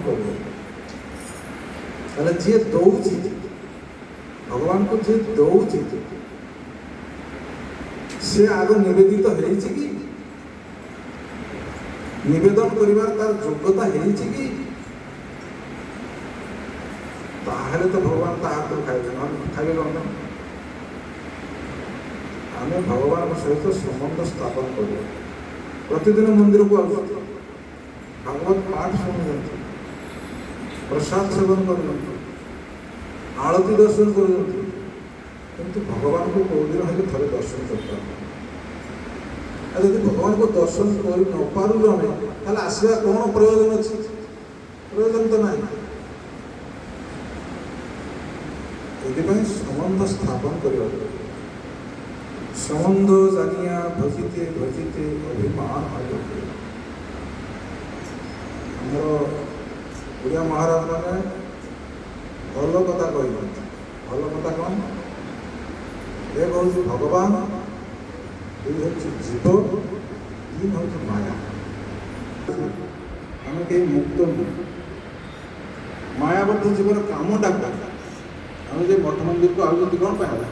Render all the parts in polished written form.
করବ তাহলে ଯିଏ ଦଉଛି ଭଗବାନଙ୍କୁ ଯିଏ ଦଉଛି ସେ ଆଗ ନିବେଦିତ ହେଇଛି କି ନିବେଦନ କରିବାର ତାର ଯୋଗ୍ୟତା ହେଇଛି କି ତାହେଲେ ତ ଭଗବାନ ତା ହାତରୁ ଖାଇବେ ଖାଇବେ କଣ ଆମେ ଭଗବାନଙ୍କ ସହିତ ସମ୍ବନ୍ଧ ସ୍ଥାପନ କରୁ ପ୍ରତିଦିନ ମନ୍ଦିରକୁ ଆସୁଛୁ ଭାଗବତ ପାଠ ଶୁଣୁଛନ୍ତି ପ୍ରସାଦ ସେବନ କରୁଛନ୍ତି ଆଳତୀ ଦର୍ଶନ କରୁଛନ୍ତି କିନ୍ତୁ ଭଗବାନଙ୍କୁ କେଉଁଦିନ ହେଲେ ଥରେ ଦର୍ଶନ କରିପାରୁଛୁ ଆଉ ଯଦି ଭଗବାନଙ୍କୁ ଦର୍ଶନ କରି ନ ପାରୁଛୁ ଆମେ ତାହେଲେ ଆସିବା କ'ଣ ପ୍ରୟୋଜନ ଅଛି ପ୍ରୟୋଜନ ତ ନାହିଁ ଏଥିପାଇଁ ସମ୍ବନ୍ଧ ସ୍ଥାପନ କରିବାକୁ ସମ୍ବନ୍ଧ ଜାଣିଆ ଭଜିତେ ଭଜିତେ ଅଭିମାନ ଆଗକୁ ଆମର ଓଡ଼ିଆ ମହାରାଜ ମାନେ ଭଲ କଥା କହିଛନ୍ତି ଭଲ କଥା କ'ଣ ଏକ ହେଉଛି ଭଗବାନ ଦୁଇ ହେଉଛି ଜୀବ ତିନି ହେଉଛି ମାୟା ଆମେ କେହି ମୁକ୍ତ ନୁହେଁ ମାୟାବଦ୍ଧ ଜୀବନ କାମଟା କ'ଣ ଆମେ ଯେ ମଠ ମନ୍ଦିରକୁ ଆଉଛନ୍ତି କ'ଣ ପାଇଁ ହେଲା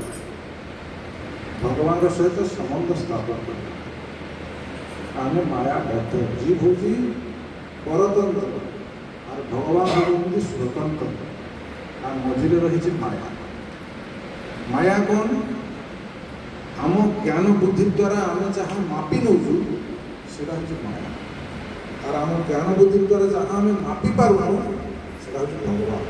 ଭଗବାନଙ୍କ ସହିତ ସମ୍ବନ୍ଧ ସ୍ଥାପନ କରିବା ଆମେ ମାୟାବଦ୍ଧ ଜୀବ ହେଉଛି ପରତନ୍ତ୍ର আর ভগবান হচ্ছেন স্বতন্ত্র আর মঝিরে রয়েছে মায়া মায়া কোণ আম জ্ঞান বুদ্ধি দ্বারা আমি যা মাপি নেছু সেটা হচ্ছে মায়া আর আমার জ্ঞান বুদ্ধি দ্বারা যা আমি মাপি পারবো সেটা হচ্ছে ভগবান